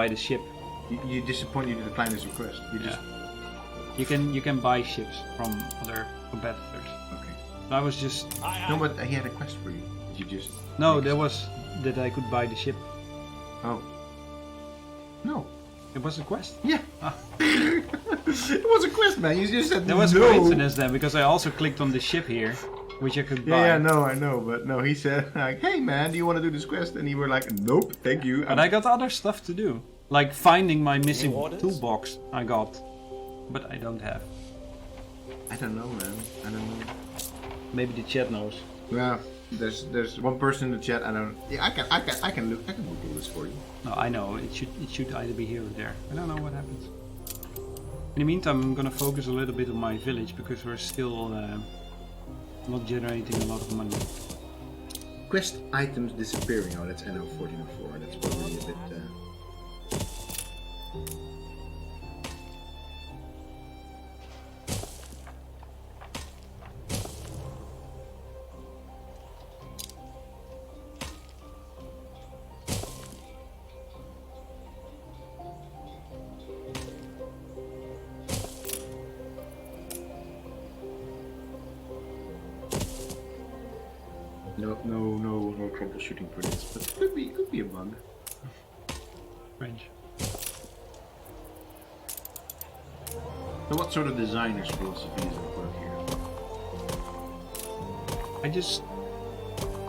the ship. You disappointed to decline his request. You just You can buy ships from other competitors. okay. So I was just No, but he had a quest for you. You just no. There was that I could buy the ship. oh no. It was a quest. Yeah. Ah. It was a quest, man. You just said There was no. coincidence then because I also clicked on the ship here, which I could buy. Yeah, no, I know, but no, he said like, "Hey, man, do you want to do this quest?" And you were like, "Nope, thank you." But I got other stuff to do, like finding my missing orders? toolbox. I got, but I don't have. I don't know, man. I don't know. Maybe the chat knows. Well, there's one person in the chat. I don't. Yeah, I can look. I can Google this for you. No, I know it should either be here or there. I don't know what happens. In the meantime, I'm gonna focus a little bit on my village because we're still not generating a lot of money. Quest items disappearing. Oh, that's Anno 1404. That's probably a bit. No troubleshooting for this, but it could be a bug. Range. So, what sort of designer's philosophy is at work here?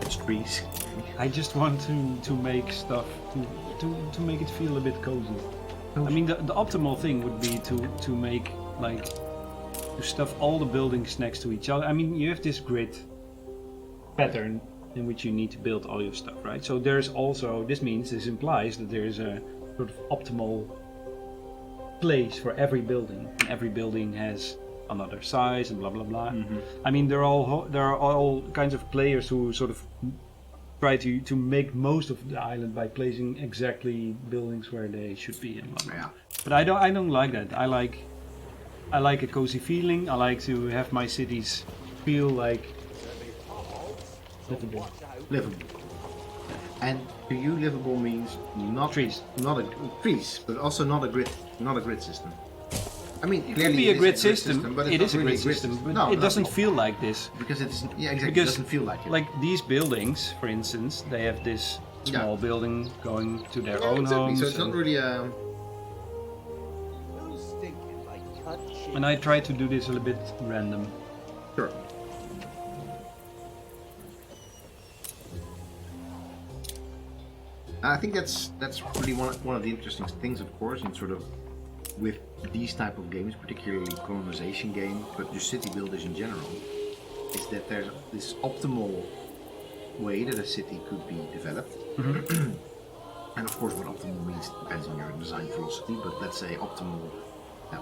It's trees. I just want to make stuff to make it feel a bit cozy. I mean, the optimal thing would be to make like to stuff all the buildings next to each other. I mean, you have this grid pattern in which you need to build all your stuff, right? So there's also this implies that there is a sort of optimal place for every building, and every building has another size and blah blah blah. I mean, there are all kinds of players who sort of try to make most of the island by placing exactly buildings where they should be and blah blah. Yeah. But I don't like that. I like a cozy feeling. I like to have my cities feel like livable. Livable. And to you, livable means not Trees. Trees, but also not a grid system. I mean, It clearly could be a grid system, but it it's is a not grid really system, but No, it no, doesn't no. feel like this. Because it's exactly. Because, it doesn't feel like it. Like these buildings, for instance, they have this small building going to their own exactly. homes. So it's not really a. And I try to do this a little bit random. Sure. I think that's really one of the interesting things, of course, in sort of with these type of games, particularly colonization games, but just city builders in general, is that there's this optimal way that a city could be developed. And of course, what optimal means depends on your design philosophy, but let's say optimal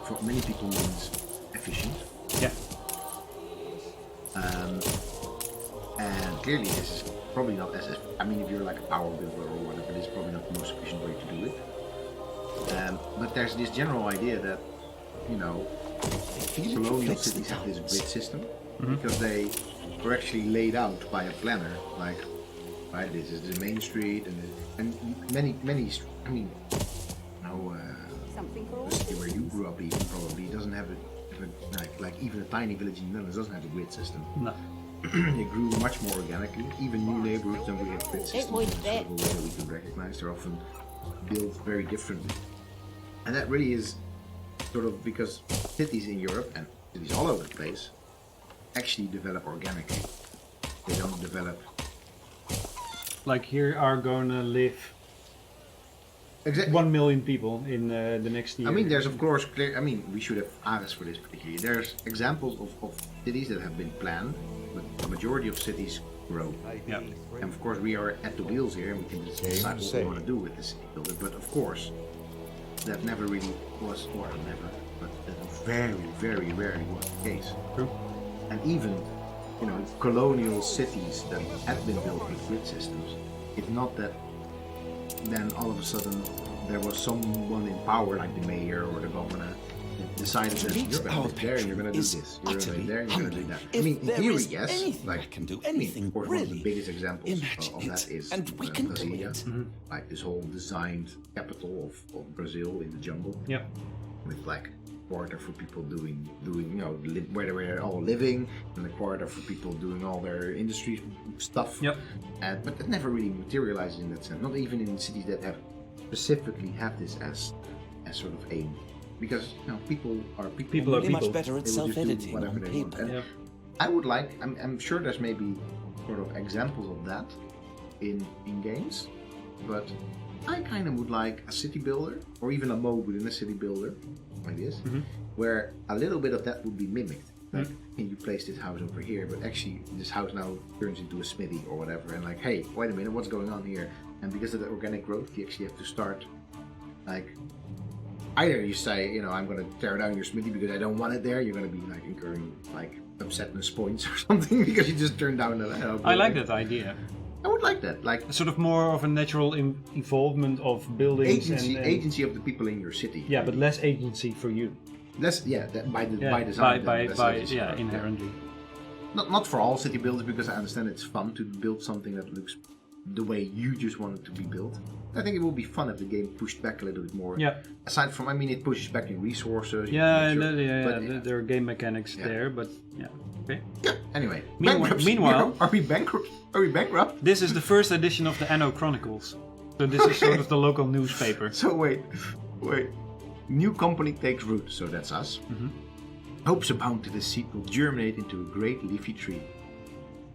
for many people means efficient. Yeah. And clearly this is probably not as, I mean, if you're like a power builder or whatever, this is probably not the most efficient way to do it. But there's this general idea that, you know, colonial cities have this grid system because they were actually laid out by a planner, like, right, this is the main street and many, I mean, no, the city where you grew up even probably doesn't have like even a tiny village in the Netherlands doesn't have a grid system. No. It grew much more organically. Even new neighborhoods don't really have grid systems in sort of a way that we can recognize. They're often built very differently. And that really is sort of because cities in Europe and cities all over the place actually develop organically. They don't develop. Like here are gonna live 1 million people in the next year. I mean, there's of course clear. I mean, we should have asked for this particularly. There's examples of cities that have been planned, but the majority of cities grow. Yeah. And of course, we are at the wheels here, and we can decide what we want to do with the city builder. But of course, that never really was, or never, but that very, very rarely was the case. True. And even, you know, colonial cities that had been built with grid systems, it's not that then all of a sudden there was someone in power, like the mayor or the governor, that decided that you're going to live there and you're going to do this. You're going to live there and you're going to do that. I mean, in theory, yes. Like, can do I mean, anything of course, one of the biggest examples Imagine of it, that is and we can do Brasilia. it. Like this whole designed capital of Brazil in the jungle. Yep. With like quarter for people doing where they're all living, and a quarter for people doing all their industry stuff. Yep. But that never really materializes in that sense. Not even in cities that have specifically have this as sort of aim, because people are people. People are Really much people. better at They will just do self-editing whatever on they want. paper. And Yep. I would like. I'm sure there's maybe sort of examples of that in games, but I kind of would like a city builder or even a mode within a city builder like this, where a little bit of that would be mimicked. Like, can you place this house over here, but actually this house now turns into a smithy or whatever, and like, hey, wait a minute, what's going on here? And because of the organic growth, you actually have to start like. Either you say, I'm going to tear down your smithy because I don't want it there. You're going to be like incurring like upsetness points or something because you just turned down the. I like that idea. I would like that, like Sort of more of a natural involvement of buildings and agency of the people in your city. yeah, but less agency for you. Less, that by design. By less agency, yeah, right? inherently. Not for all city builders, because I understand it's fun to build something that looks the way you just want it to be built. I think it will be fun if the game pushed back a little bit more. Yeah. Aside from, it pushes back in resources. Yeah, but there are game mechanics there, but yeah. Okay. Yeah. Anyway. Meanwhile, are we bankrupt? Are we bankrupt? this is the first edition of the Anno Chronicles. So this is sort of the local newspaper. So wait. New company takes root, so that's us. Hopes abound that the seed will germinate into a great leafy tree.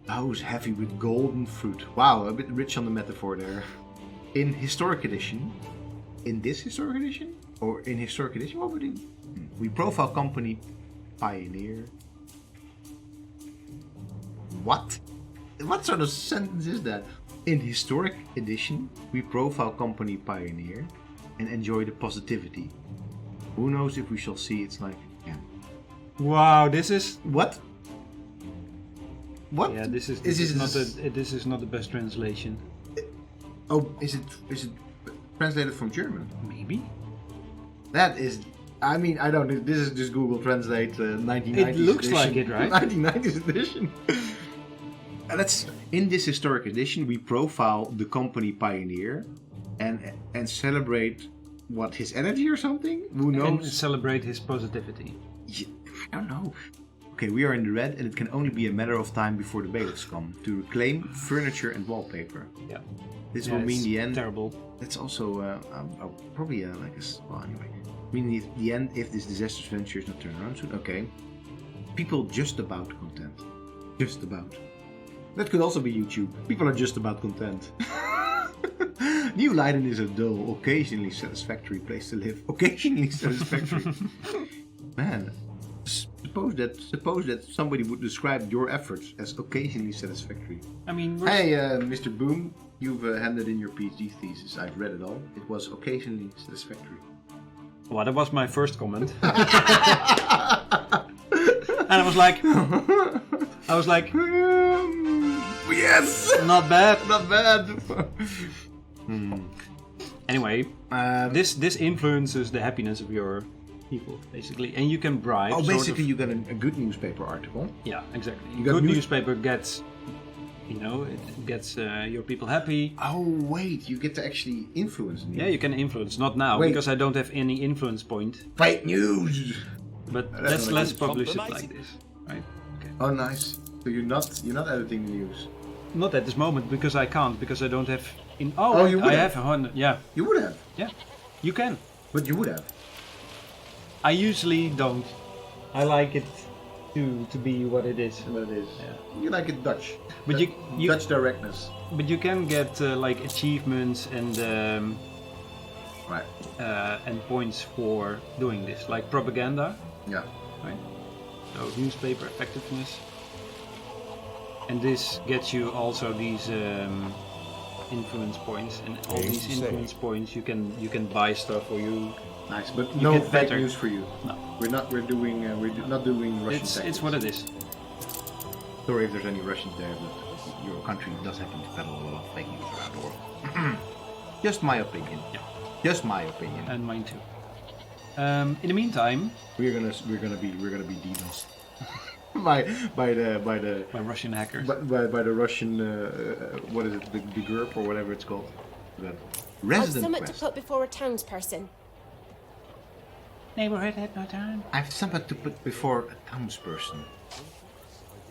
Boughs heavy with golden fruit. Wow, a bit rich on the metaphor there. In this historic edition? Or in historic edition? What would it? We profile company pioneer. What? What sort of sentence is that? In historic edition, we profile company pioneer and enjoy the positivity. Who knows if we shall see its like again? Wow, this is What? What? yeah, this is not the best translation. Oh, is it translated from German? Maybe. That is. I don't know. This is just Google Translate 1990s. It looks edition. like it, right? 1990s edition. That's in this historic edition. We profile the company pioneer, and celebrate what his energy or something. Who knows? And celebrate his positivity. Yeah, I don't know. Okay, we are in the red, and it can only be a matter of time before the bailiffs come to reclaim furniture and wallpaper. Yeah. This will mean the end. Terrible. That's also probably well, anyway. Mean the end if this disastrous venture is not turned around soon. Okay. People just about content. Just about. That could also be YouTube. People are just about content. New Leiden is a dull, occasionally satisfactory place to live. Occasionally satisfactory. Man, suppose that somebody would describe your efforts as occasionally satisfactory. I mean, Hey, Mr. Boom, you've handed in your PhD thesis. I've read it all. It was occasionally satisfactory. well, that was my first comment. And I was like, yes, not bad. not bad. Anyway, this influences the happiness of your people, basically, and you can bribe. Oh, sort basically, of, you got a good newspaper article. yeah, exactly. You got Good news- newspaper gets, it gets your people happy. Oh wait, you get to actually influence the news. Yeah, you can influence. Not now Wait. because I don't have any influence point. Fake news. But That's let's nice. publish it Compromising. like this, right? Okay. Oh, nice. So you're not editing the news. Not at this moment because I can't because I don't have. Oh, you would I have. have 100. Yeah, You would have, yeah. You can. but you would have. I usually don't. I like it to be what it is. But it is. Yeah. You like it Dutch. But Dutch- you Dutch directness. but you can get like achievements Right. and points for doing this, like propaganda, Yeah. right? So newspaper effectiveness, and this gets you also these influence points, and all Names these to say. influence points you can buy stuff or you. Nice, but You no get fake better. news for you. No. We're not doing Russian It's tactics. what it is. Sorry if there's any Russians there, but your country does happen to peddle a lot of fake news around the world. Just my opinion. Yeah. Just my opinion. And mine too. In the meantime, we're gonna be DDoSed by the Russian hackers. by the Russian what is it, the GURP or whatever it's called. The I've resident something to quest. put before a townsperson. Neighborhood had no time. I have something to put before a townsperson.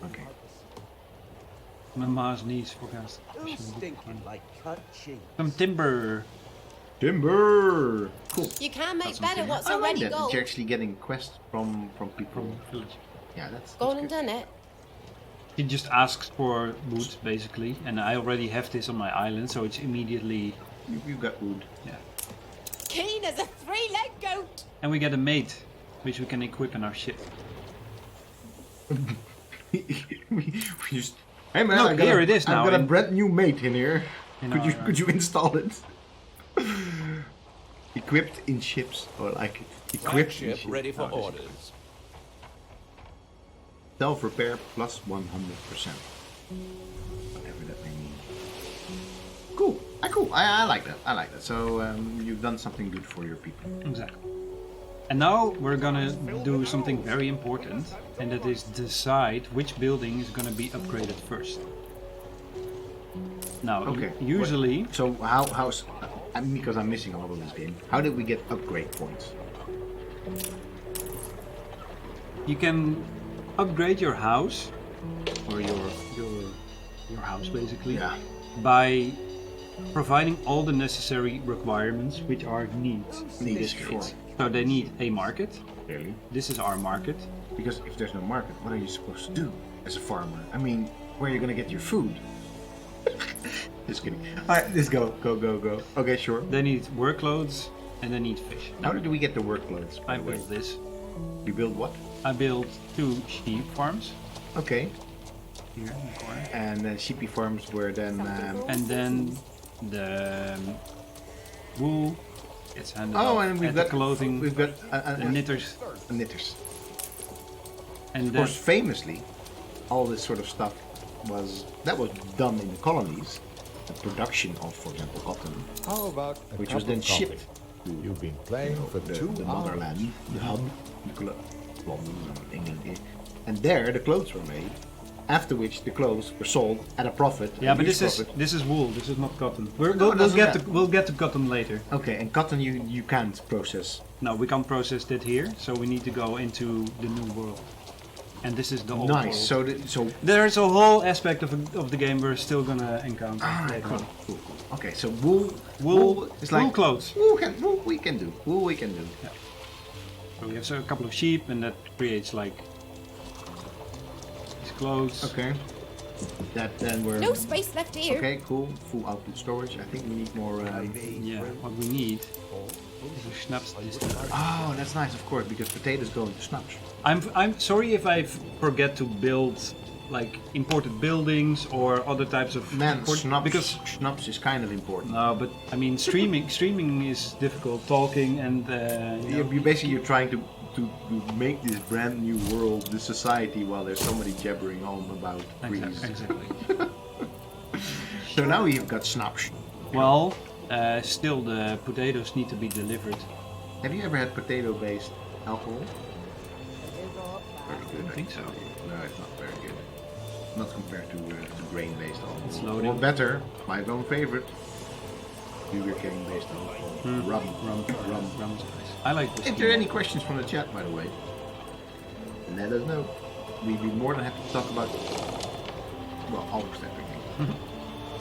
Okay. Mama's niece forecast. Stinking like cut cheese. Some timber. Timber. Cool. You can make That's better something. what's I like already that. gold. You're actually getting quests from people. From village. Yeah, that's Gone and good. done it. He just asks for wood, basically, and I already have this on my island, so it's immediately, You got wood. yeah. Keen as a three-legged goat. And we get a mate, which we can equip in our ship. we just. Hey man, No, I got here a, it is now, I've got a in- brand new mate in here. In Could our, you install it? Equipped in ships, or like it. Equipped in Ship ships. ready for Oh, this is orders. Self-repair plus 100%. Whatever that may mean. Cool. Cool. I like that. I like that. So you've done something good for your people. Exactly. And now we're gonna do something very important, and that is decide which building is gonna be upgraded first. Now, Okay. usually, So how's because I'm missing a lot of this game. How did we get upgrade points? you can upgrade your house, or your house basically, Yeah. by providing all the necessary requirements, which are needs. Needs, sure. So they need a market. Really? This is our market. Because if there's no market, what are you supposed to do as a farmer? I mean, where are you gonna get your food? Just kidding. Alright, let's go. Go. Okay, sure. They need workloads, and they need fish. How did we get the workloads? by I the way? built this. You build what? I built 2 sheep farms Okay. here in the corner. And then sheepy farms were then And then the wool gets handed oh, off and we've at got the clothing, We've got the knitters, knitters. and Of then course, famously, all this sort of stuff was done in the colonies. The production of, for example, cotton, How about a which cup was then of coffee? shipped to You've been playing for the 2 hours. motherland, the hub, London, England, and there the clothes were made. After which the clothes were sold at a profit. yeah, a but huge this profit. is wool. This is not cotton. No, it doesn't matter. We'll get to cotton later. Okay, and cotton you can't process. No, we can't process that here, so we need to go into the new world. And this is the old Nice. world. So There's a whole aspect of the game we're still gonna encounter. Alright, later cool, on. cool. Okay, so wool is wool like clothes. Wool we can do. Wool we can do. So we have a couple of sheep, and that creates like these clothes. Okay. That then we're No space left here. okay. Cool. Full output storage. I think we need more. Yeah, what we need is a schnapps distiller. Oh, that's nice, of course, because potatoes go into snaps. I'm sorry if I forget to build like imported buildings or other types of Man, import- because schnapps is kind of important. no, but I mean streaming is difficult. Talking and You're trying to make this brand new world, this society, while there's somebody jabbering on about trees. exactly. So now we've got snaps. Well, still the potatoes need to be delivered. Have you ever had potato-based alcohol? I don't think so. No, it's not very good. Not compared to grain-based alcohol. It's loading. Or better, my own favorite, sugarcane-based alcohol. Rum. Rum's nice. I like this. If there are any questions from the chat, by the way, let us know. We'd be more than happy to talk about, well, almost everything.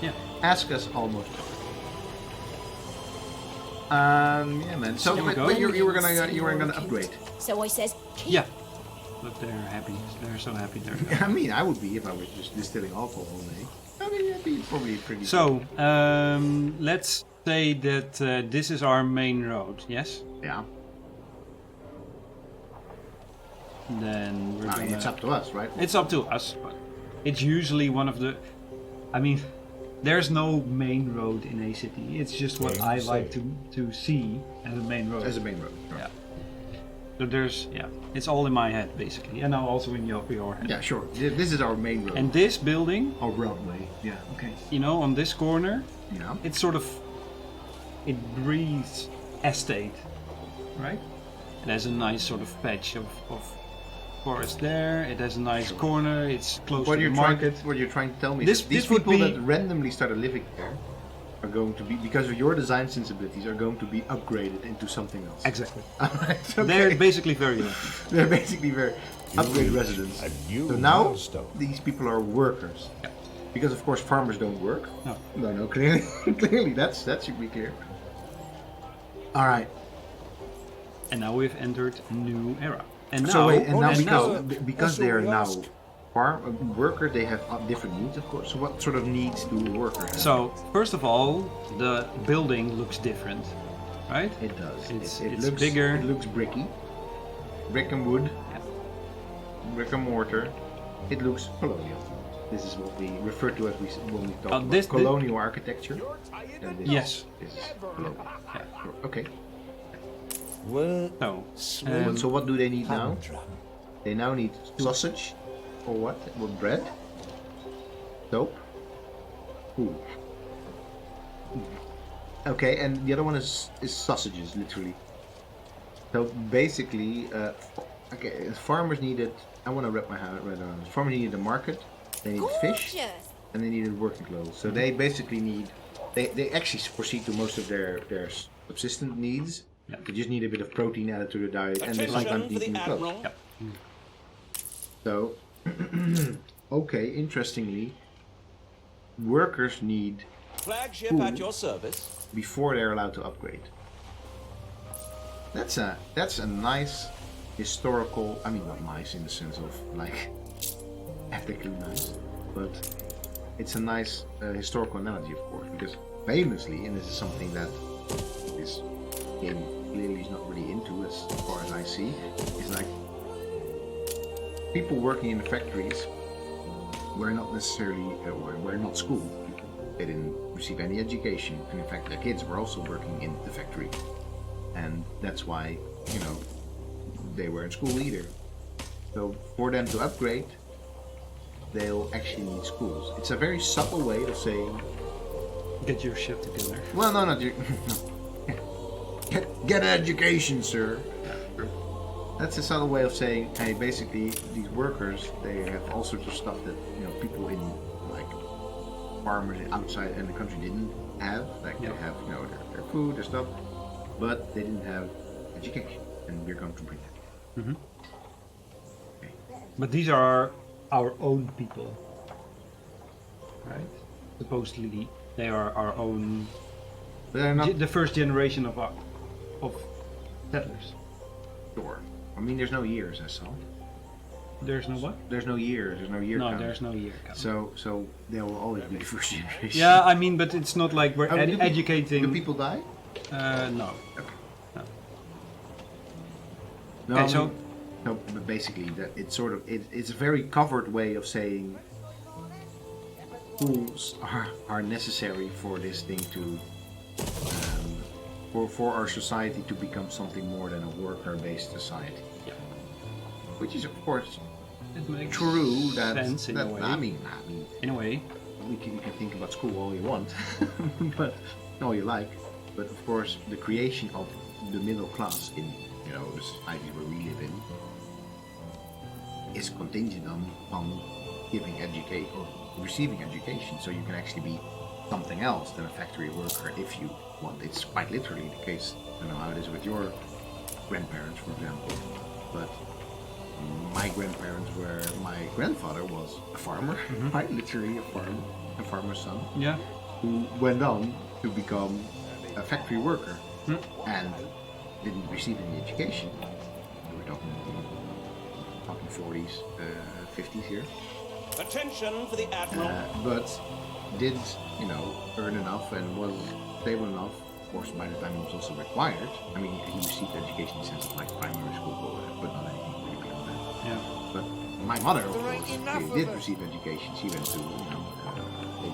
Yeah. Ask us almost everything. Yeah, man. So, There we go. but you were gonna upgrade. So I says, keep. Yeah. Look, they're happy. They're so happy. They're I mean, I would be if I was just distilling alcohol all day. I mean, that'd be probably pretty. So, let's say that this is our main road, yes? Yeah. Then we're I mean, gonna... it's up to us, right? It's up to us, but it's usually one of the... I mean, there's no main road in a city. It's just what I like to see as a main road. As a main road. Sure. Yeah. So there's, it's all in my head, basically. And now also in your head. Yeah, sure. This is our main road. And this building, our roadway. Yeah. Okay. on this corner, Yeah. it's sort of... It breathes estate, right? It has a nice sort of patch of forest there. It has a nice corner. It's close to the market. What you're trying to tell me This- is that these this would people be- that randomly started living there are going to be, because of your design sensibilities, are going to be upgraded into something else. Exactly. Alright, okay. They're basically very lucky. They're basically very upgraded residents. a new So now milestone. these people are workers. Yeah. Because of course farmers don't work. No. No, clearly, clearly that should be clear. All right. And now we've entered a new era. And now, So wait, and now and because also they are we now asked. workers, they have different needs, of course. So what sort of needs do a worker have? So first of all, the building looks different, right? It does. It's It it's looks bigger. It looks bricky. Brick and wood. Brick and mortar. It looks colonial. This is what we refer to as when we talk about this- colonial architecture. And this Yes. This is colonial. Okay. Well, So, So what do they need now? humdrum. They now need sausage, or what? What, bread? Soap? Ooh. Okay, and the other one is sausages, literally. So basically, okay, farmers needed. I want to wrap my head around this. Farmers needed a market. They needed fish, Gorgeous. and they needed working clothes. So they basically need. They actually proceed to most of their subsistence needs. Yeah. They just need a bit of protein added to their diet, and they sometimes Attention for need the new clothes. Admiral. Yep. So, okay, interestingly, workers need Flagship Food. at your service. before they're allowed to upgrade. That's a nice historical. I mean, not nice in the sense of like ethically nice, but it's a nice historical analogy, of course, because famously, and this is something that this game clearly is not really into, as far as I see, is like people working in the factories were not necessarily were not schooled people. They didn't receive any education, and in fact, their kids were also working in the factory, and that's why they weren't in school either. So for them to upgrade, they'll actually need schools. It's a very subtle way of saying, Get your shit together. well, no, not you. Get an education, sir. That's a subtle way of saying, hey, basically, these workers, they have all sorts of stuff that people in like farmers outside in the country didn't have. Like Yeah. they have their food, their stuff, but they didn't have education, and we're going to bring that. But these are our own people, right? Supposedly, they are our own. They're not The first generation of settlers. sure. I mean, there's no years, I saw. There's no what? There's no years. There's no year. No, count. there's no year count. So they will always be the first generation. Yeah, I mean, but it's not like we're Oh, do pe- educating. Do people die? No. No. Okay, I so mean- no, but basically, that it's sort of it's a very covered way of saying schools are necessary for this thing to for our society to become something more than a worker-based society. Yeah. Which is, of course, it makes true. That, sense in that a way. I mean, In a way, you can think about school all you want, but all you like. But of course, the creation of the middle class in the society where we live in is contingent on giving education or receiving education, so you can actually be something else than a factory worker if you want. It's quite literally the case. I don't know how it is with your grandparents, for example, but my grandparents were. My grandfather was a farmer, quite literally a farmer's son, yeah. who went on to become a factory worker and didn't receive any education. We're talking 40s, 50s here, Attention for the Admiral. but did earn enough and was stable enough. Of course, by the time it was also required. I mean, he received education in the sense of like primary school, but not anything really beyond that. Yeah. But my mother, of There ain't course, enough she of did it. receive education. She went to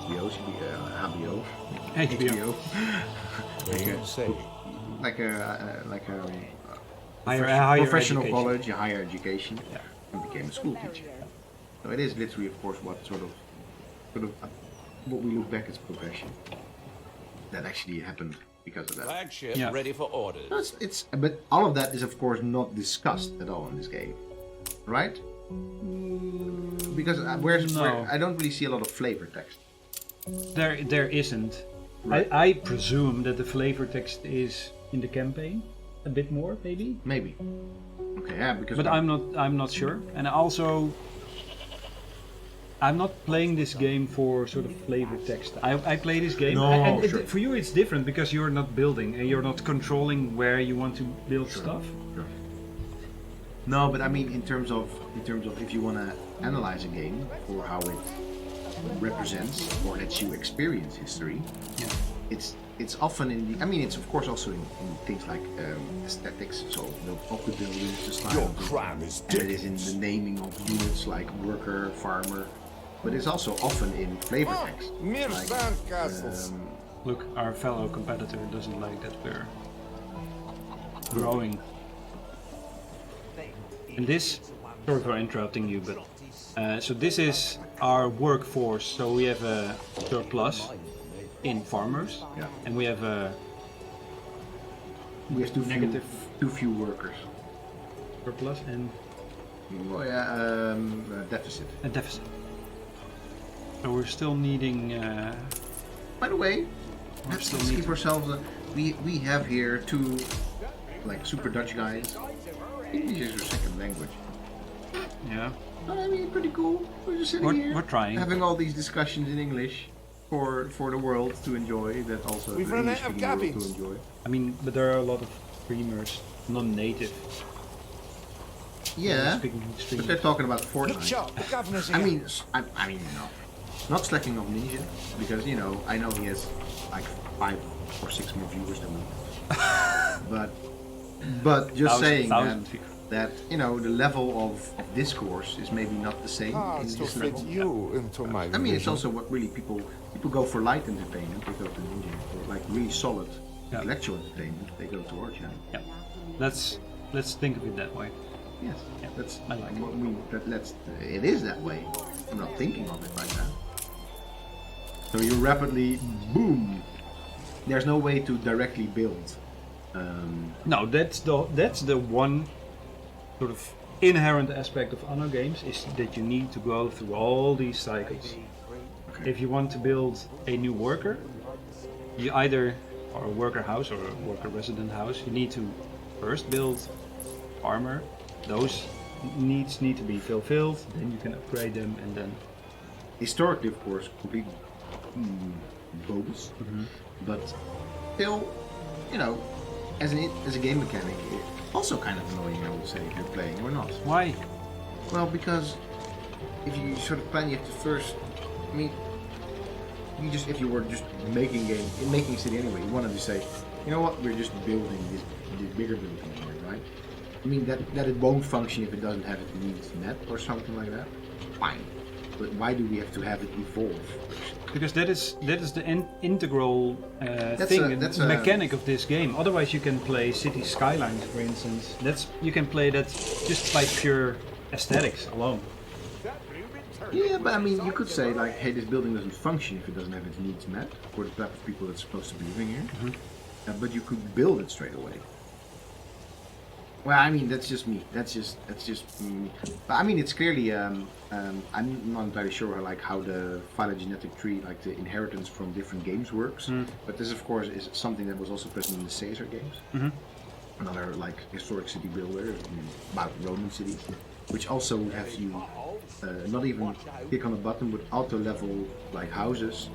HBO, HBO, HBO. They say. like a Higher professional education. college, a higher education, Yeah. and became a school teacher. So it is literally, of course, what sort of what we look back as progression. That actually happened because of that. Flagship Yeah. ready for orders. But all of that is of course not discussed at all in this game, right? Because No. I don't really see a lot of flavor text. There isn't. Right. I presume that the flavor text is in the campaign, a bit more maybe. Maybe. Okay, yeah, because. But I'm not sure. And also, I'm not playing this game for sort of flavor text. I play this game, No, and sure. for you it's different because you're not building and you're not controlling where you want to build stuff. Sure. No, but I mean in terms of if you want to analyze a game for how it represents or lets you experience history, Yeah. it's often in the. I mean, it's of course also in things like aesthetics, so of the buildings, the style, Your of it, crime is and it is in the naming of units like worker, farmer, but it's also often in flavor text. Mere Like, sandcastles. Look, our fellow competitor doesn't like that we're growing. And this, sorry for interrupting you, but so this is our workforce. So we have a surplus in farmers, Yeah. and we have a we have Negative. too few workers. surplus and Well, yeah, deficit. a deficit. So we're still needing. By the way, We're let's still keep needing. ourselves. We have here two like super Dutch guys. English is your second language. Yeah. I mean, pretty cool. We're just sitting here. We're trying. Having all these discussions in English for the world to enjoy. That also We've the run English out of speaking world cabins. to enjoy. I mean, but there are a lot of streamers, non-native, Yeah, speaking but streamers. they're talking about Look Fortnite. sharp, the governor's I here. mean, I mean, no, not slacking off Ninja because I know he has like 5 or 6 more viewers than me. but just saying Thousand that, views. that the level of discourse is maybe not the same. Hard in to this fit level. you into my I mean, it's vision. also what really people go for light entertainment. They go to Ninja. For like really solid Yeah. intellectual entertainment. They go to our channel. Yeah. Let's think of it that way. Yes, Yeah, that's I like it. what we. It is that way. I'm not thinking of it right now. So you rapidly boom. There's no way to directly build. No, that's the one sort of inherent aspect of Anno games is that you need to go through all these cycles. Okay. If you want to build a new worker, you either or a worker house or a worker resident house, you need to first build armor. Those needs need to be fulfilled. Then you can upgrade them, and then Historically, of course, complete bogus, but still, as a game mechanic, also kind of annoying. I would say if you're playing or not. why? Well, because if you sort of plan, you have to first. I mean, if you were just making a city anyway, you wanted to say, you know what, we're just building this bigger building here, right? I mean that it won't function if it doesn't have its needs met or something like that. Fine, but why do we have to have it evolve? Because that is the integral That's a- mechanic of this game. Otherwise, you can play City Skylines, for instance. You can play that just by pure aesthetics alone. Yeah, but I mean, you could say like, hey, this building doesn't function if it doesn't have its needs met for the type of people that's supposed to be living here. But you could build it straight away. Well, I mean, that's just me. That's just me. But I mean, it's clearly. I'm not entirely sure how the phylogenetic tree, like the inheritance from different games, works. But this, of course, is something that was also present in the Caesar games. Another like historic city builder about Roman cities, which also has you not even click on a button, but auto level like houses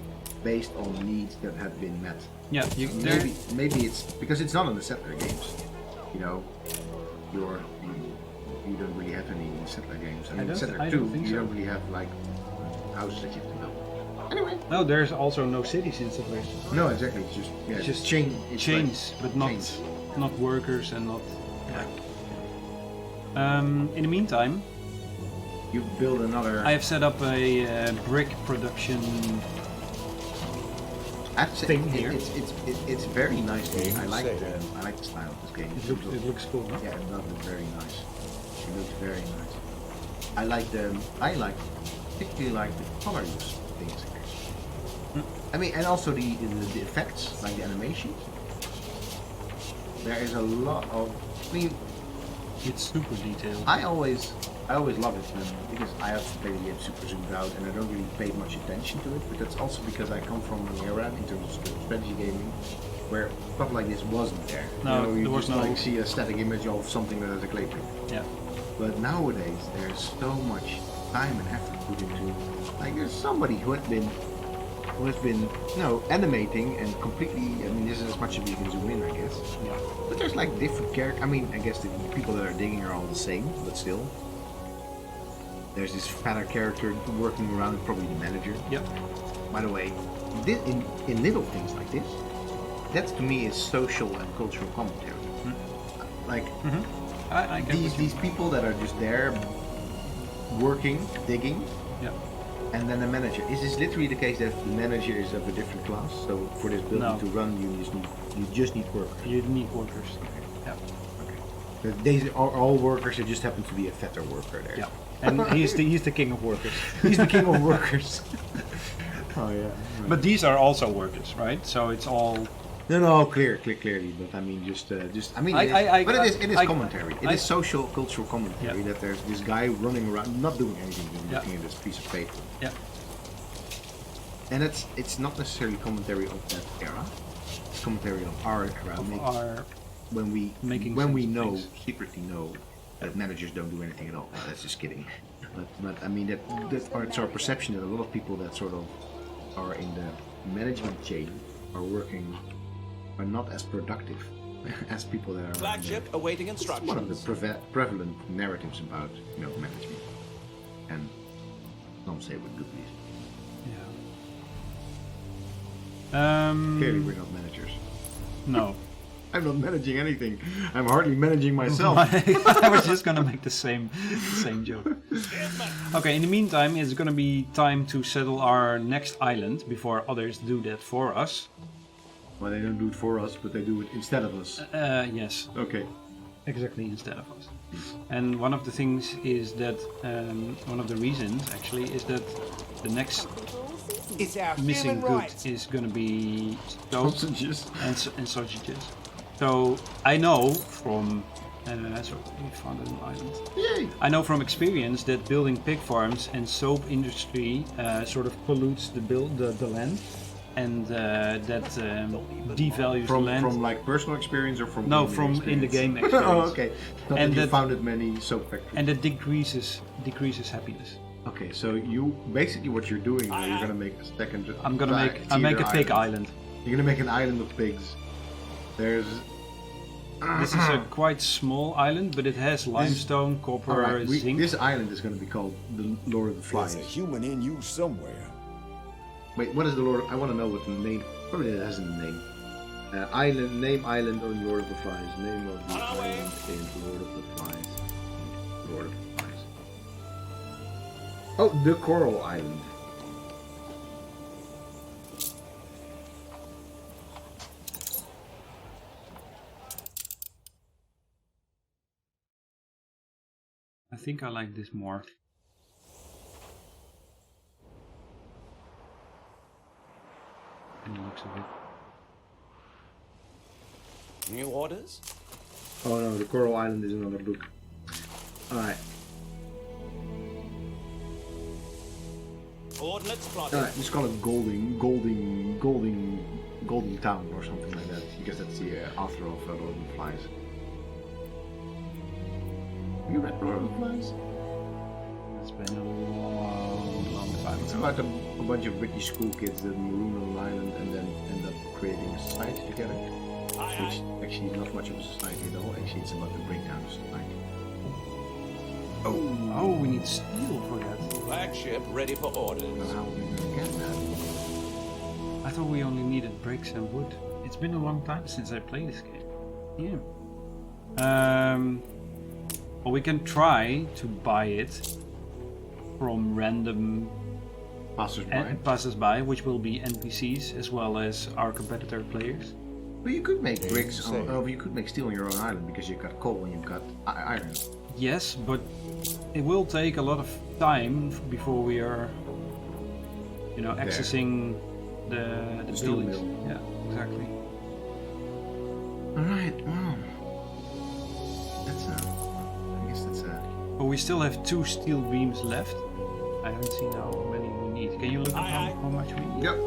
based on needs that have been met. Yeah, Maybe it's because it's not in the settler games. You don't really have any settler games. I mean, in Settler I 2, don't think you so. don't really have like houses that you have to build. Anyway. No, there's also no cities in Settler. No, exactly. It's just It's just it's chains, like but not chains. not workers and not. In the meantime, You build another. I have set up a brick production. I have to say, thing here. It's very nice. Yeah, I like say. the style of this game. It looks cool. Huh? Yeah, it does look very nice. It looks very nice. I particularly like the color use of things here. I mean, and also the effects, like the animations. there is a lot of. I mean, It's super detailed. I always love it because I have to play the game super zoomed out and I don't really pay much attention to it. But that's also because I come from an era in terms of strategy gaming where stuff like this wasn't there. No, you there was just no- like see a static image of something that has a clay tree. Yeah. But nowadays there's so much time and effort put into. Like there's somebody who has been animating and completely. I mean, this is as much as you can zoom in, I guess. Yeah. But there's like different characters. I mean, I guess the people that are digging are all the same, but still. There's this fatter character working around, probably the manager. Yep. By the way, in little things like this, that to me is social and cultural commentary. Like I get what you these people that are just there, working, digging, Yeah. and then the manager. Is this literally the case that the manager is of a different class? So for this building No. to run, you just need workers. You need workers. Yeah. They are all workers. It just happens to be a fatter worker there. Yeah. And he's the king of workers. He's the king of workers. Oh yeah. But these are also workers, right? So it's all. No, clearly. But I mean, I mean, it is commentary. It is social, cultural commentary Yeah. that there's this guy running around, not doing anything, just looking at this piece of paper. Yeah. And it's not necessarily commentary of that era. It's commentary of our era. Are When we making sense of things. secretly know that managers don't do anything at all. No, that's just kidding. But I mean it's our perception that a lot of people that sort of are in the management chain are not as productive as people that are Flagship awaiting It's one of the instructions. prevalent narratives about management, and some say with good reason. Yeah. Clearly, we're not managers. No. I'm not managing anything. I'm hardly managing myself. I was just gonna make the same joke. Okay, in the meantime, it's gonna be time to settle our next island before others do that for us. Well, they don't do it for us, but they do it instead of us. Yes, Okay. exactly, instead of us. And one of the things is that one of the reasons actually is that the next It's our missing human good rights. is gonna be stoves Sausages. and sausages. So I know from so we found an island. Yay! I know from experience that building pig farms and soap industry sort of pollutes the land, and that devalues the land. From like personal experience or from No, gaming from in the game experience? experience. Oh, okay. Not And that you that- founded many soap factories. And that decreases happiness. Okay, so you basically what you're doing now, you're gonna make a second. I'm gonna make a pig island. You're gonna make an island of pigs. There's. This is a quite small island, but it has limestone, copper, Alright, zinc. this island is gonna be called the Lord of the There's Flies. a human in you somewhere. Wait, what is the Lord? I want to know what the name. Probably it has a name. Island on Lord of the Flies. Name of the On our way. island in Lord of the Flies. Lord of the Flies. Oh, the Coral Island. I think I like this more. And the looks of it. New orders? Oh no, the Coral Island is another book. Alright, Coordinates plotted. alright, just call it Golden Town or something like that, because that's the author of Lord of the Flies. You read Lord of the Flies? It's been a long time It's ago. about a bunch of British school kids that maroon on an island and then end up creating a society together. Which actually is not much of a society at all. Actually, it's about the breakdown of society. Oh, we need steel for that. Flagship ready for orders. How are we gonna get that? I thought we only needed bricks and wood. It's been a long time since I played this game. Yeah. Well, we can try to buy it from random Passers-by. passers-by, which will be NPCs as well as our competitor players. But you could make bricks, say. you could make steel on your own island because you've got coal and you've got iron. Yes, but it will take a lot of time before we are, accessing the steel buildings. mill. Yeah, exactly. Alright, well. But we still have 2 steel beams left. I haven't seen how many we need. Can you look at how much we need? Yep.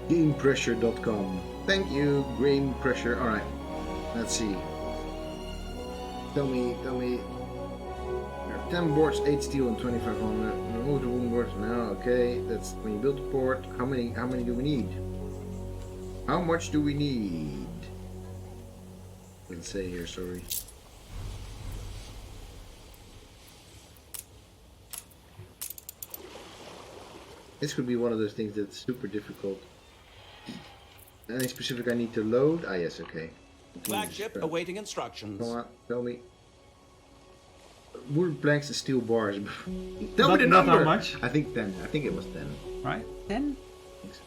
Gamepressure.com. Thank you, Green Pressure. Alright. Let's see. Tell me. There are 10 boards, 8 steel and 2500. Remove the wooden boards now. Okay, that's when you build the port. How many do we need? How much do we need? Let's say here, sorry. This could be one of those things that's super difficult. Anything specific I need to load? Ah, yes, okay. Flagship awaiting instructions. Come on, tell me. Wooden planks and steel bars. Tell me the Not number! how much? I think 10. I think it was 10. Right? 10? Thanks.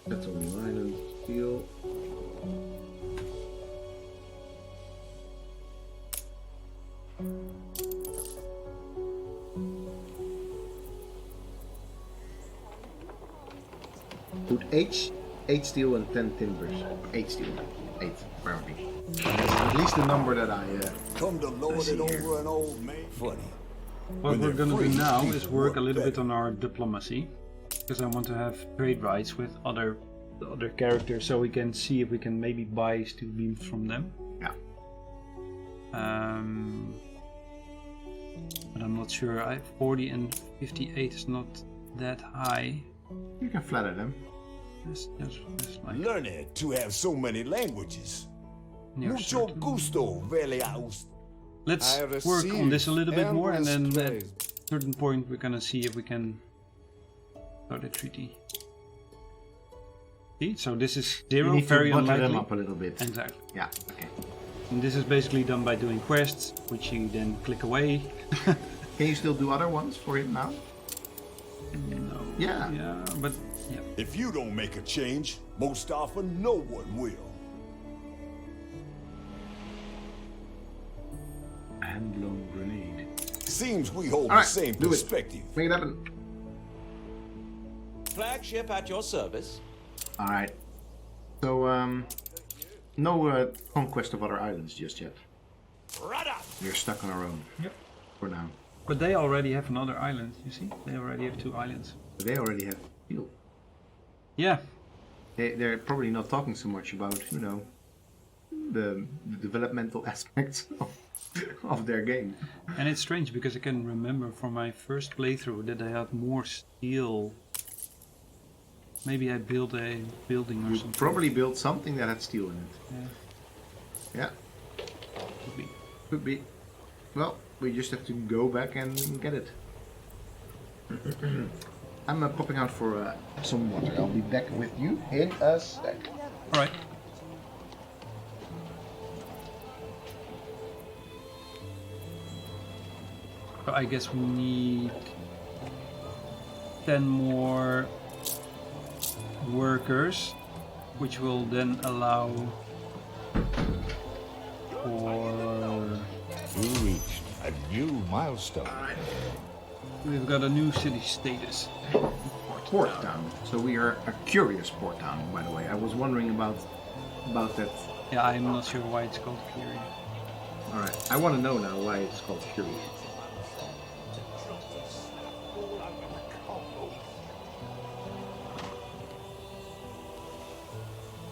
That's on the island. Steel. Put 8 steel and 10 timbers. 8 steel. 8, apparently. That's at least the number that I Come to lord see it here. over an old man. Funny. What When we're they're gonna do free, now people is work a work little bit better. on our diplomacy. Because I want to have trade rights with other characters so we can see if we can maybe buy steel beams from them. Yeah. But I'm not sure. 40 and 58 is not that high. You can flatter them. Just like Learning to have so many languages. near Mucho certain. gusto, really aus. Let's I work on this a little bit received more, and then endless at praise. a certain point we're gonna see if we can start a treaty. See, so this is You 0, need very to butter unlikely. them up a little bit. Exactly. Yeah, okay. And this is basically done by doing quests, which you then click away. Can you still do other ones for him now? No. Yeah. Yeah, but yeah. If you don't make a change, most often no one will. Hand-blown grenade. Seems we hold Alright, the same do it. perspective. Make it happen. Flagship at your service. Alright. So, no conquest of other islands just yet. Rudder! We're stuck on our own. Yep. For now. But they already have another island, you see? They already have 2 islands. But they already have steel. Yeah. They're probably not talking so much about, you know, the developmental aspects of their game. And it's strange because I can remember from my first playthrough that I had more steel. Maybe I built a building or You something. probably built something that had steel in it. Yeah, Yeah, could be. could be. Well, we just have to go back and get it. I'm popping out for some water. I'll be back with you in a sec. Alright. So I guess we need 10 more workers, which will then allow for... You reached a new milestone. We've got a new city status. Port town. So we are a curious port town, by the way. I was wondering about that. Yeah, I'm not sure why it's called Curious. Alright, I want to know now why it's called curious.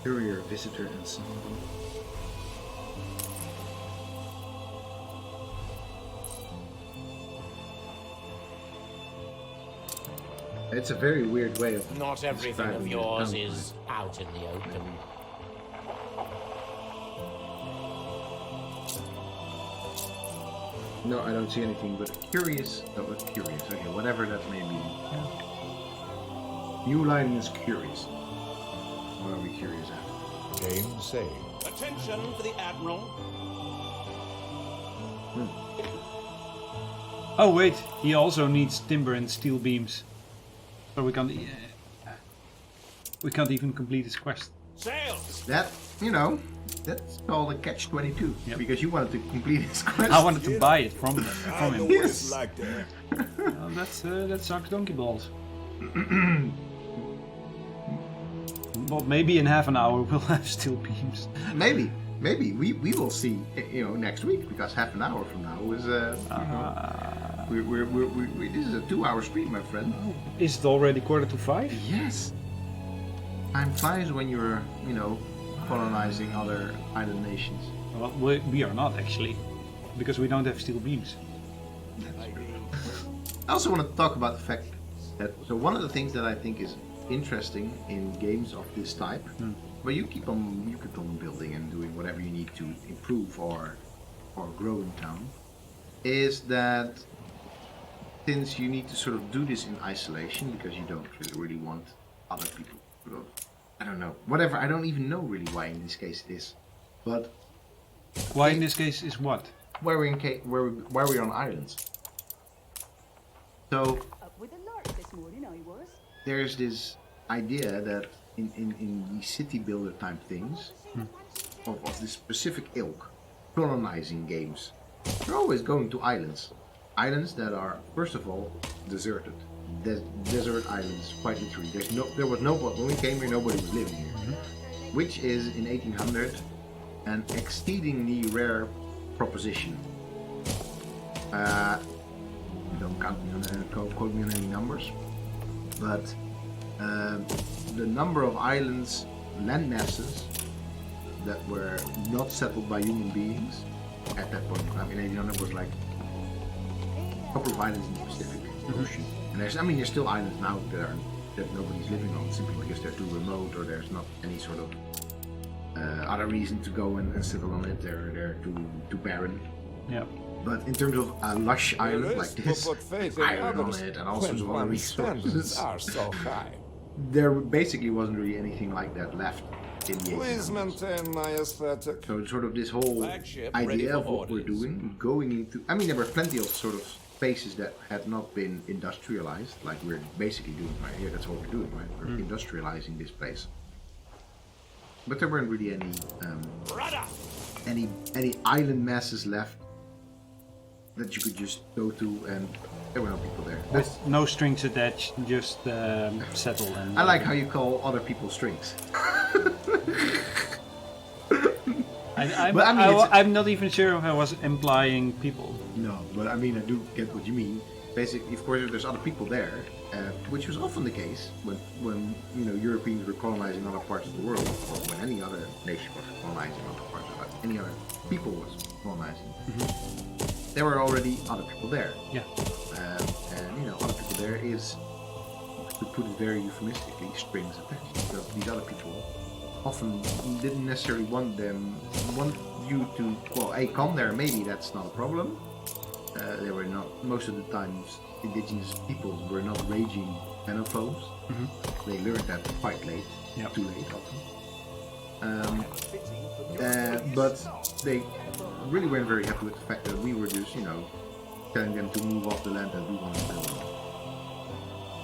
Courier, visitor, and so on. It's a very weird way of Not everything describing of the yours town. is out in the open. No, I don't see anything but curious. Oh, but curious. Okay, whatever that may be. New line is curious. What are we curious at? Game saved. Attention for the Admiral. Oh wait, he also needs timber and steel beams. So we can't even complete his quest. Sail! That you know, that's called a catch-22. Yep. Because you wanted to complete his quest. I wanted to buy it from I know him. what Yes. it's like there. Well, that sucks donkey balls. Well, maybe in half an hour we'll have steel beams. Maybe we will see, you know, next week, because half an hour from now is you know, this is a 2-hour stream, my friend. Is it already 4:45? Yes. Time flies when you're, you know, colonizing other island nations. Well, we are not actually, because we don't have steel beams. I also want to talk about the fact that, so one of the things that I think is interesting in games of this type, where you keep on building and doing whatever you need to improve or grow in town, is that since you need to sort of do this in isolation because you don't really want other people to go, I don't know, whatever, I don't even know really why in this case it is, but Why in this case is what? why we're on islands. So Up with a lark this morning, I was. there's this idea that in the city builder type things of this specific ilk, colonizing games, they're always going to islands. Islands that are, first of all, deserted. Desert islands, quite literally. There was nobody, when we came here, nobody was living here. Which is, in 1800, an exceedingly rare proposition. Don't quote me on any numbers, but the number of islands, land masses that were not settled by human beings at that point in time in 1800 was like a couple of islands in the Pacific Ocean. And there's still islands now that nobody's living on simply because they're too remote or there's not any sort of other reason to go and settle on it. They're too barren. Yeah. But in terms of a lush island like this, Put faith in iron on others it and all sorts of other when one's standards resources, are so high. there basically wasn't really anything like that left in the Please 1800s. maintain my aesthetic. So sort of this whole Flagship ready idea for of what we're orders. doing, going into, I mean, there were plenty of sort of spaces that had not been industrialized, like we're basically doing right here. That's what we're doing, right? We're industrializing this place. But there weren't really Rudder! any island masses left that you could just go to, and there were no people there. With no strings attached, just settle and. I like how you call other people strings. But I mean, I'm not even sure if I was implying people. No, but I mean, I do get what you mean. Basically, of course, there's other people there, which was often the case when you know Europeans were colonizing other parts of the world, or when any other nation was colonizing other parts of it, any other people was colonizing. There were already other people there, Yeah. and you know, other people there is, to put it very euphemistically, strings attached. Because these other people often didn't necessarily want you to, well, hey, come there, maybe that's not a problem. They were not, most of the times, indigenous people were not raging xenophobes. They learned that quite late, Yep. too late often. But they really weren't very happy with the fact that we were just, you know, telling them to move off the land that we wanted to build on.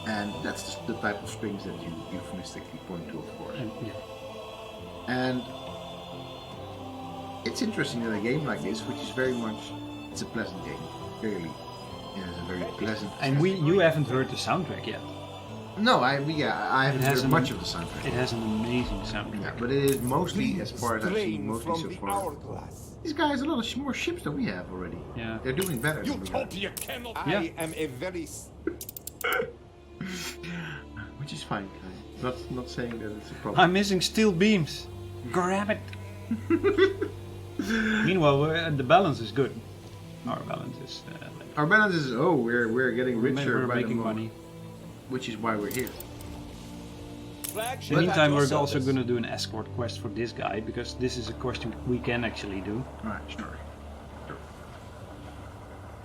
And that's the type of strings that you euphemistically point to, of course. Yeah. And it's interesting that a game like this, which is very much, it's a pleasant game, clearly. It has a very pleasant. And you haven't heard the soundtrack yet. No, I haven't has heard much of the soundtrack. It has an amazing soundtrack. Yeah, but it is mostly, as far as I've seen, Drain mostly from so the far. hourglass. These guys have a lot of more ships than we have already. Yeah. They're doing better than we are. Utopia cannot. Yeah. I am a very. Which is fine. Not saying that it's a problem. I'm missing steel beams. Grab it. Meanwhile, the balance is good. Our balance is. Our balance is, we're getting richer we're by the making moment, money. which is why we're here. Flagship In the meantime, at your we're also service. going to do an escort quest for this guy because this is a quest we can actually do. Right, sure.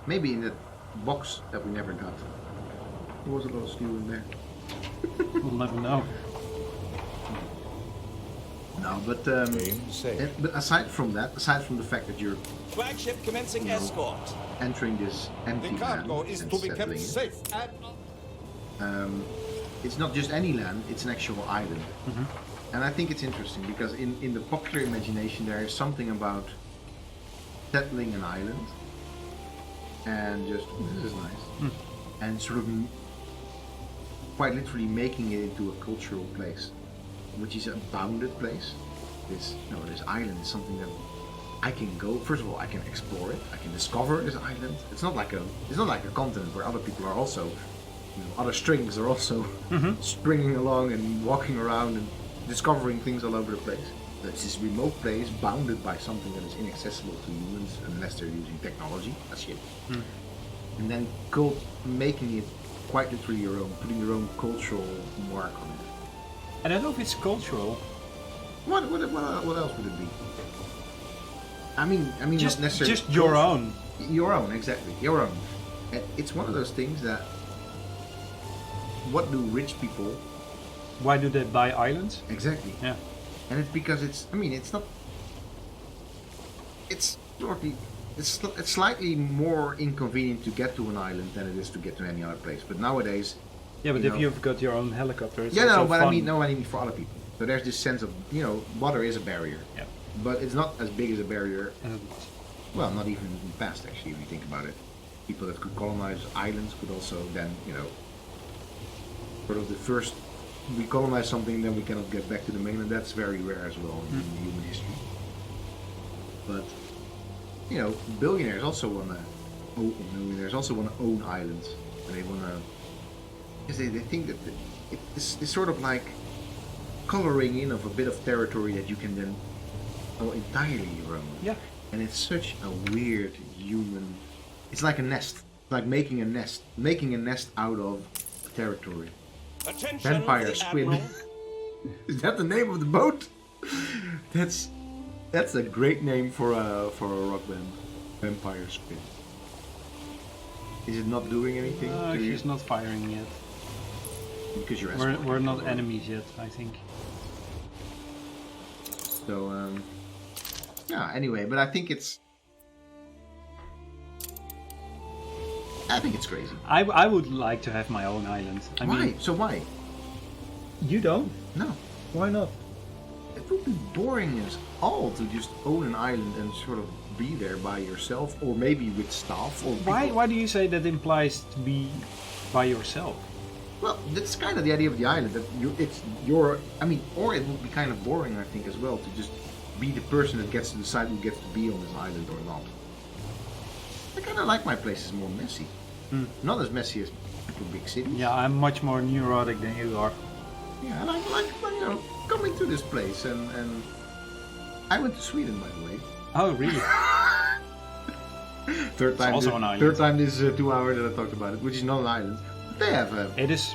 Maybe in that box that we never got, there was a lot of steel in there. We'll never know. No, but Aim safe. but aside from that, aside from the fact that you're Flagship commencing No. escort. entering this empty The cargo land is and to be settling kept it, safe. it's not just any land; it's an actual island. And I think it's interesting because in the popular imagination there is something about settling an island and just this is nice and sort of quite literally making it into a cultural place, which is a bounded place. This island is something that I can go. First of all, I can explore it. I can discover this island. It's not like a continent where other people are also, other strings are also stringing along and walking around and discovering things all over the place. It's this remote place bounded by something that is inaccessible to humans unless they're using technology. That's shit. And then making it quite literally your own, putting your own cultural mark on it. I don't know if it's cultural. What else would it be? I mean, Just, not necessarily just your cultural. own. Your own, exactly. Your own. And it's one of those things that. What do rich people? Why do they buy islands? Exactly. Yeah. And it's because it's. I mean, it's not. It's slightly. It's slightly more inconvenient to get to an island than it is to get to any other place. But nowadays. Yeah, but you if know- you've got your own helicopter, it's Yeah, also no, but fun. I mean for other people. So there's this sense of water is a barrier. Yeah. But it's not as big as a barrier. And Well, not even in the past, actually, if you think about it. People that could colonize islands could also then, sort of the first, we colonize something, then we cannot get back to the mainland. That's very rare as well in human history. But, billionaires also want to own islands. And they want to, because they think that it's sort of like coloring in of a bit of territory that you can then entirely your own. yeah. And it's such a weird human. It's like a nest. It's like making a nest out of territory. Attention, Vampire the squid. Admiral. Is that the name of the boat? That's a great name for a rock band. Vampire squid. Is it not doing anything to you? She's not firing yet. Because you're We're not enemies yet, I think. So yeah. Anyway, but I think it's crazy. I would like to have my own island. I Why? mean, So why? you don't? No. Why not? It would be boring as all to just own an island and sort of be there by yourself, or maybe with staff, or Why? people. Why do you say that implies to be by yourself? Well, that's kind of the idea of the island. That it's your. I mean, or it would be kind of boring, I think, as well, to just be the person that gets to decide who gets to be on this island or not. I kind of like my places more messy. Not as messy as big cities. Yeah, I'm much more neurotic than you are. Yeah, and I like coming to this place, and I went to Sweden, by the way. Oh, really? Third time. also an island. Third time this 2 hours that I talked about it, which is not an island. They have a. It is.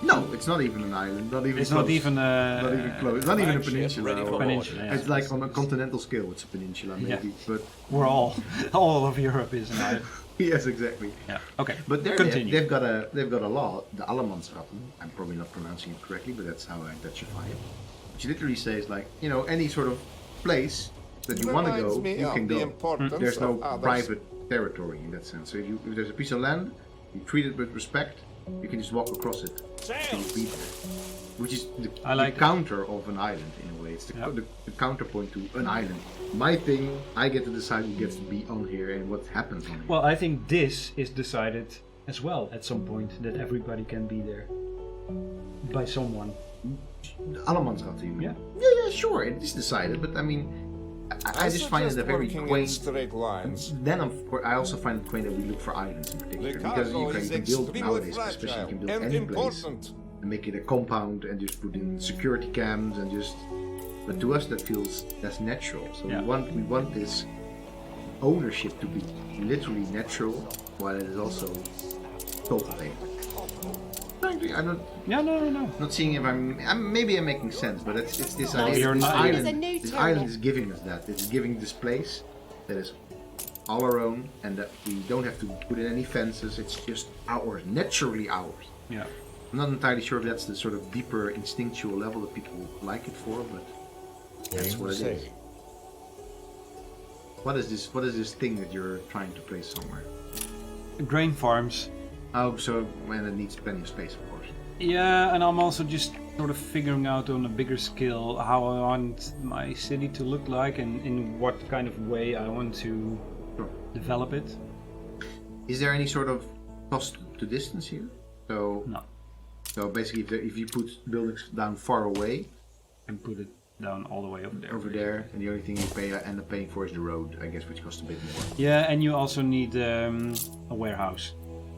No, it's not even an island. Not even. It's close. not even. Not even close. It's not even a Flagship peninsula. ready for or- Peninsula, yeah. It's like on a continental scale. It's a peninsula, maybe. Yeah. But We're all of Europe is an island. yes, exactly. Yeah. Okay. But there Continue. they've got a law, the Allemansratten. I'm probably not pronouncing it correctly, but that's how I Dutchify it. Which literally says like, any sort of place that you want to go, Reminds me you of can the go. importance There's no of others. private territory in that sense. So if there's a piece of land, you treat it with respect, you can just walk across it. Sails. And be there. Which is I like the counter of an island in a way. It's the counterpoint to an island. My thing, I get to decide who gets to be on here and what happens on here. Well, I think this is decided as well at some point that everybody can be there by someone. Allemansratten, you mean? Yeah. Yeah, sure, it is decided, but I mean, I just find it a very working in quaint. straight lines. Then, of course, I also find it quaint that we look for islands in particular The because cargo you is can build extremely nowadays, especially you can fragile build and any place important. and make it a compound and just put in security cams and just. But to us, that feels that's natural. So Yeah. we want this ownership to be literally natural, while it is also cultivated. Frankly, I'm No. not seeing if maybe I'm making sense, but it's this No, idea. you're This not. There's a island, new this term. island is giving us that. It's giving this place that is all our own, and that we don't have to put in any fences. It's just ours, naturally ours. Yeah. I'm not entirely sure if that's the sort of deeper instinctual level that people like it for, but that's what it is. What is this? What is this thing that you're trying to place somewhere? Grain farms. Oh, so when it needs plenty of space, of course. Yeah, and I'm also just sort of figuring out on a bigger scale how I want my city to look like and in what kind of way I want to develop it. Is there any sort of cost to distance here? So No, so basically, if you put buildings down far away, and put it down all the way over there. and the only thing you end up paying for is the road, I guess, which costs a bit more. Yeah, and you also need a warehouse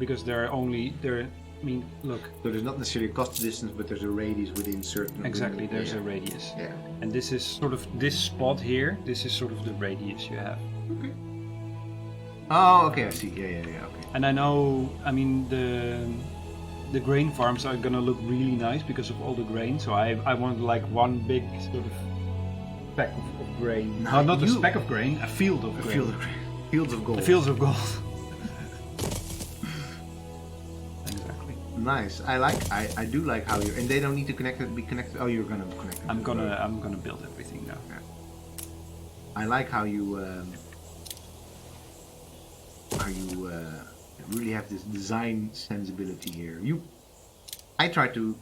because there are only there. I mean, look. So there's not necessarily a cost to distance, but there's a radius within certain. Exactly, there's yeah. a radius. Yeah. And this is sort of this spot here. This is sort of the radius you have. Okay. Oh, okay, I see. Yeah. Okay. And I know, I mean, the grain farms are gonna look really nice because of all the grain. So I want like one big sort of speck of grain. Now Not a you- speck of grain, a field of grain. Fields of gold. The fields of gold. Exactly. Nice. I do like how you and they don't need to be connected. Oh, you're gonna connect them. I'm gonna build everything now. I like how you really have this design sensibility here. I try to.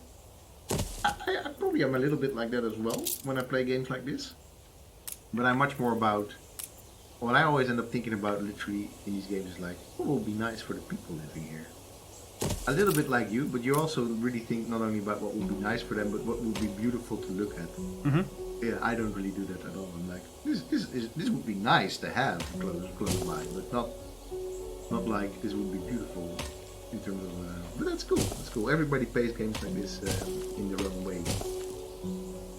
I probably am a little bit like that as well when I play games like this. But I'm much more about. What I always end up thinking about, literally, in these games is like, what would be nice for the people living here? A little bit like you, but you also really think not only about what would be nice for them, but what would be beautiful to look at. Mm-hmm. Yeah, I don't really do that at all. I'm like, this would be nice to have close by, but not like this would be beautiful in terms of. But that's cool. That's cool. Everybody plays games like this in their own way.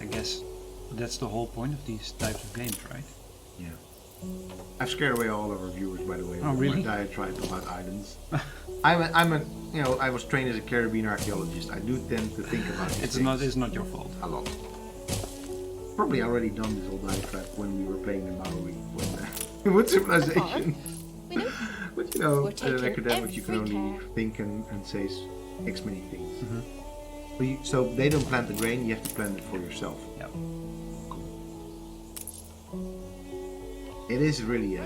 I guess that's the whole point of these types of games, right? Yeah. I've scared away all of our viewers, by the way. Oh, with really? My diatribe about islands. I was trained as a Caribbean archaeologist. I do tend to think about these things It's not your fault. a lot. Probably already done this whole diatribe when we were playing the Maori. With civilization. We know. But you know, We're as an taking academic, you can every only care. think and say X many things. Mm-hmm. So they don't plant the grain, you have to plant it for yourself. Yeah. It is really,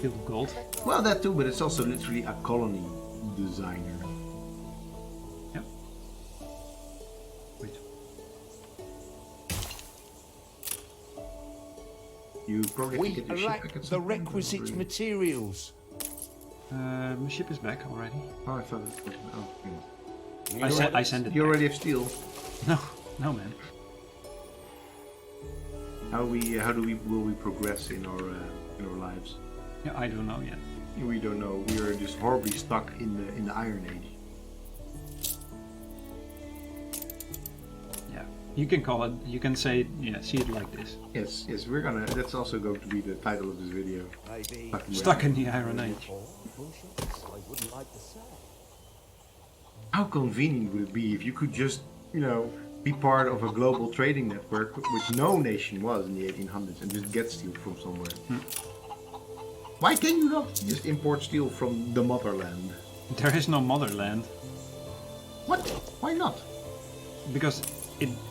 Field of gold. well, that too, but it's also literally a colony designer. Yep. Wait. You probably have to get your ship lack back at the some point, requisite really. materials. My ship is back already. Oh, I thought it was. Oh, yeah. I sent it. You back. already have steel. No, man. Will we progress in our lives? Yeah, I don't know yet. We don't know. We are just horribly stuck in the Iron Age. Yeah. You can call it. You can say. Yeah. See it like this. Yes. We're gonna. That's also going to be the title of this video. Maybe. Stuck in the Iron Age. I wouldn't like to say. How convenient would it be if you could just, be part of a global trading network, which no nation was in the 1800s, and just get steel from somewhere? Why can you not just import steel from the motherland? There is no motherland What? Why not? because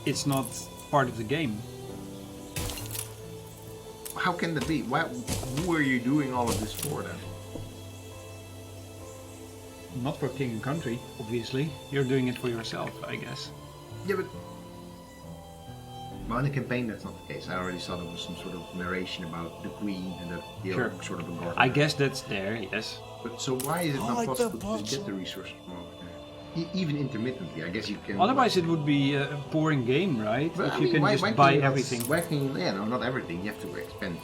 it's not part of the game. How can that be? Who are you doing all of this for then? Not for king and country, obviously. You're doing it for yourself, I guess. Yeah, but well, in the campaign that's not the case. I already saw there was some sort of narration about the queen and the Sure. other sort of a guard. I guess that's there. Yes. But so why is it not Like the possible to just get the resources from over there? Even intermittently, I guess you can. Otherwise, it would be a boring game, right? But, if I you mean, can why just can buy you not- everything. Why can you? Yeah, no, not everything. You have to expend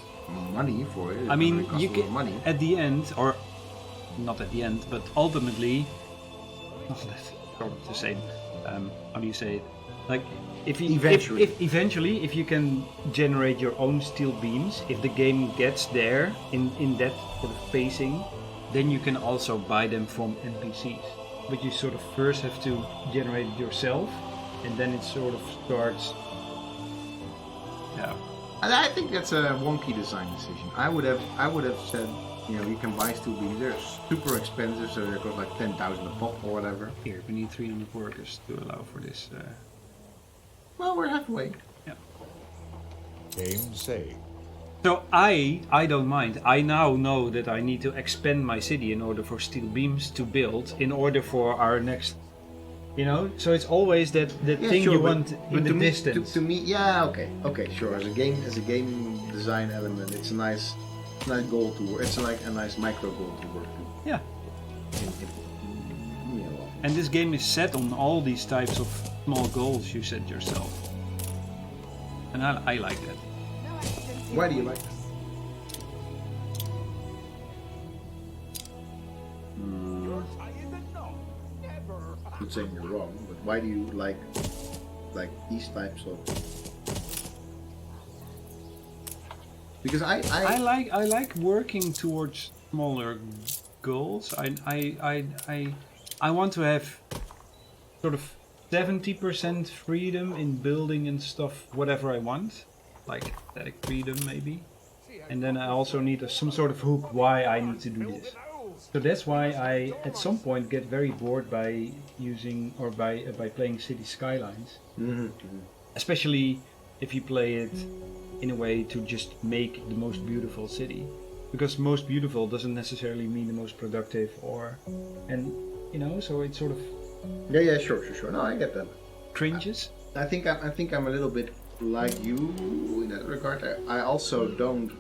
money for it. I mean, It costs you a lot of can money. at the end, or not at the end, but ultimately, that's probably the same. How do you say it? Like, if you Eventually. if eventually, if you can generate your own steel beams, if the game gets there in that sort of pacing, then you can also buy them from NPCs. But you sort of first have to generate it yourself, and then it sort of starts. Yeah. And I think that's a wonky design decision. I would have said, you can buy steel beams. They're super expensive, so they cost like 10,000 a pop or whatever. Here, we need 300 workers to allow for this. Well, we're halfway. Game saved. So I don't mind. I now know that I need to expand my city in order for steel beams to build, in order for our next You know, so it's always that thing sure, you but- want but in the to me, distance. To me, yeah, okay, sure. As a game design element, it's a nice goal to work. It's like a nice micro goal to work to. Yeah. You know, And this game is set on all these types of small goals you set yourself. And I like that. why do you like that? I'm not saying you're wrong, but why do you like these types of? Because I like working towards smaller goals. I want to have sort of 70% freedom in building and stuff, whatever I want, like aesthetic freedom maybe. And then I also need some sort of hook why I need to do this. So that's why I at some point get very bored by using or by playing City Skylines. Especially if you play it in a way to just make the most beautiful city, because most beautiful doesn't necessarily mean the most productive, and you know, so it's sort of yeah, sure. No, I get that. cringes. I think I'm a little bit like you in that regard. I also don't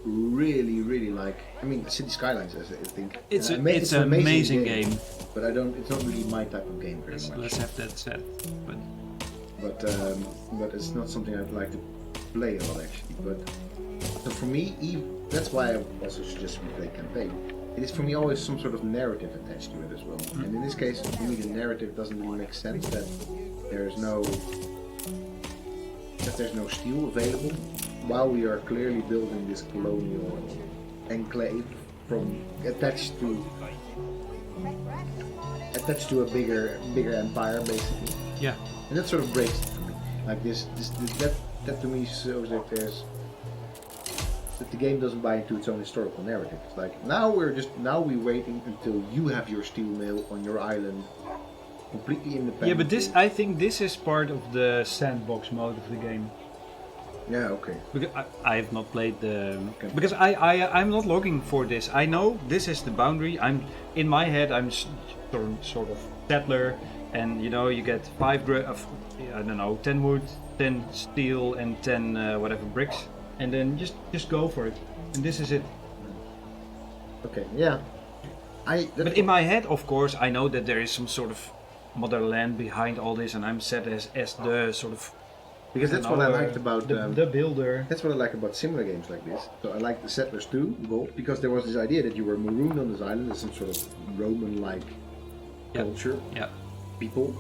really like. I mean, City Skylines, I think It's an an amazing game. but I don't. It's not really my type of game very much. Let's have that said. But it's not something I'd like to play a lot actually. But so for me, that's why I also suggest we play campaign. It is for me always some sort of narrative attached to it as well. And in this case, for me, the narrative doesn't really make sense that there's no steel available while we are clearly building this colonial enclave from attached to a bigger empire basically. Yeah. And that sort of breaks it for me. Like that to me shows that the game doesn't buy into its own historical narrative. It's like now we're waiting until you have your steel mill on your island, completely independent. Yeah, but I think this is part of the sandbox mode of the game. Yeah, okay. Because I have not played the because I'm not looking for this. I know this is the boundary. I'm in my head. I'm sort of settler, and you know you get 10 wood, 10 steel, and 10 whatever bricks, and then just go for it. And this is it. Okay, yeah. But in my head, of course, I know that there is some sort of motherland behind all this, and I'm set as the sort of. Because that's what I liked about the builder. That's what I like about similar games like this. So I like the Settlers 2 goal because there was this idea that you were marooned on this island as some sort of Roman-like culture, people.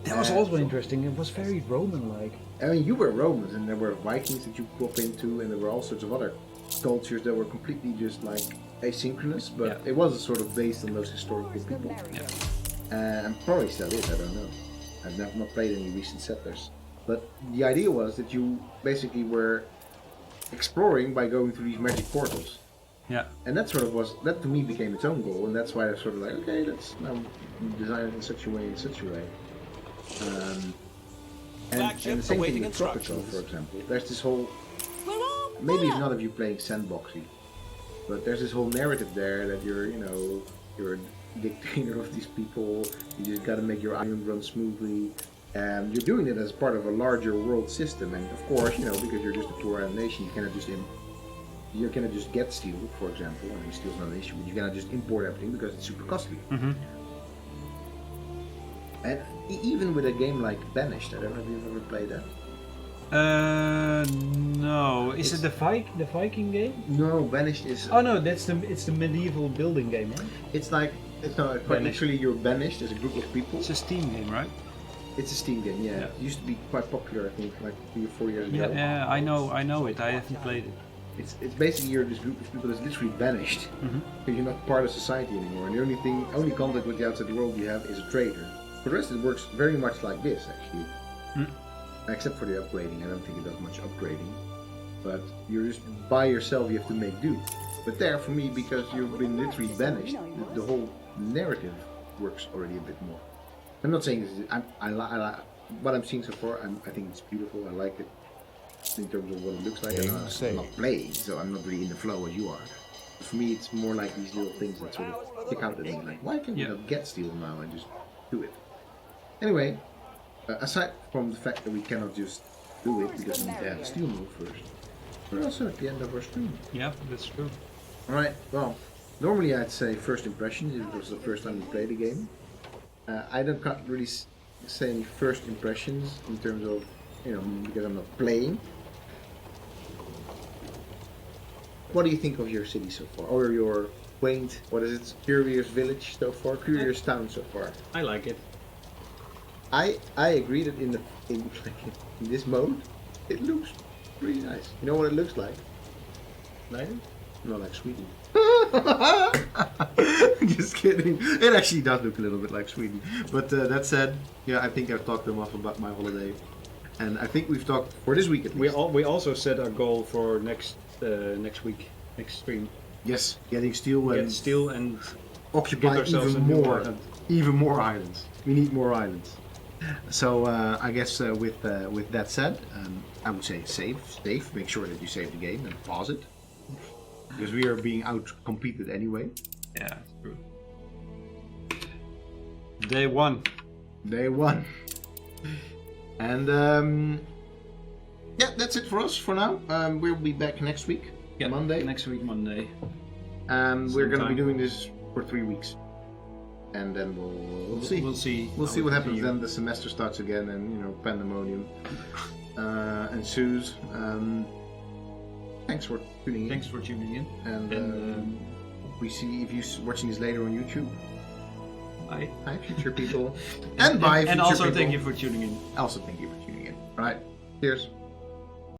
That was also interesting. It was very Roman-like. I mean, you were Romans, and there were Vikings that you pop into, and there were all sorts of other cultures that were completely just like asynchronous, but it was sort of based on those historical people. And probably still is. I don't know. I've not played any recent Settlers. But the idea was that you basically were exploring by going through these magic portals. Yeah. And that to me became its own goal, and that's why I was sort of like, okay, let's now design it in such a way. And the same thing with Tropical, for example. There's this whole, maybe it's none of you playing sandboxy, but there's this whole narrative there that you're a dictator of these people, you just gotta make your island run smoothly. And you're doing it as part of a larger world system, and of course, because you're just a poor island nation, you cannot just get steel, for example. I mean, steel's not an issue, but you cannot just import everything because it's super costly. Mm-hmm. And even with a game like Banished, I don't know if you've ever played that. No. Is it the Viking game? No, Banished is. Oh no, it's the medieval building game, right? It's like quite literally you're banished as a group of people. It's a Steam game, right? It's a Steam game, yeah. It used to be quite popular, I think, like 3 or 4 years ago. Yeah, I know it. I haven't played it. It's basically you're this group of people that's literally banished. Because you're not part of society anymore, and the only contact with the outside world you have is a trader. For the rest, it works very much like this, actually. Except for the upgrading. I don't think it does much upgrading. But you're just by yourself. You have to make do. But there, for me, because you've been literally banished, the whole narrative works already a bit more. I'm not saying this is. I like what I'm seeing so far. I think it's beautiful. I like it in terms of what it looks like. I'm not playing, so I'm not really in the flow as you are. But for me, it's more like these little things that sort of stick out at me. Like, why can we not get steel now and just do it? Anyway, aside from the fact that we cannot just do it because we need to have a steel move first, we're also at the end of our stream. Yeah, that's true. Alright, well, normally I'd say first impressions if it was the first time we play the game. I can't really say any first impressions in terms of, because I'm not playing. What do you think of your city so far? Or your quaint, what is it, curious village so far? Curious town so far? I like it. I agree that in this mode, it looks really nice. You know what it looks like? Like it? Not like Sweden. Just kidding. It actually does look a little bit like Sweden. But that said, yeah, I think I've talked enough about my holiday. And I think we've talked for this week at least. We also set our goal for next week, next stream. Yes, getting steel and Get steel and occupy get ourselves even a new more, island. even more islands. We need more islands. So I guess with that said, I would say save. Make sure that you save the game and pause it, because we are being out competed anyway. Yeah, true. Day one. And yeah, that's it for us for now. We'll be back next week, Yeah, Monday. Next week, Monday. And we're going to be Sometime. doing this for 3 weeks. And then we'll see. We'll see. We'll how see we what happens continue. then. The semester starts again, and pandemonium ensues. Thanks for tuning in. Thanks for tuning in. And we see if you're watching this later on YouTube. Bye. Hi, future people. And bye, future And also people. thank you for tuning in. Also, thank you for tuning in. All right. Cheers.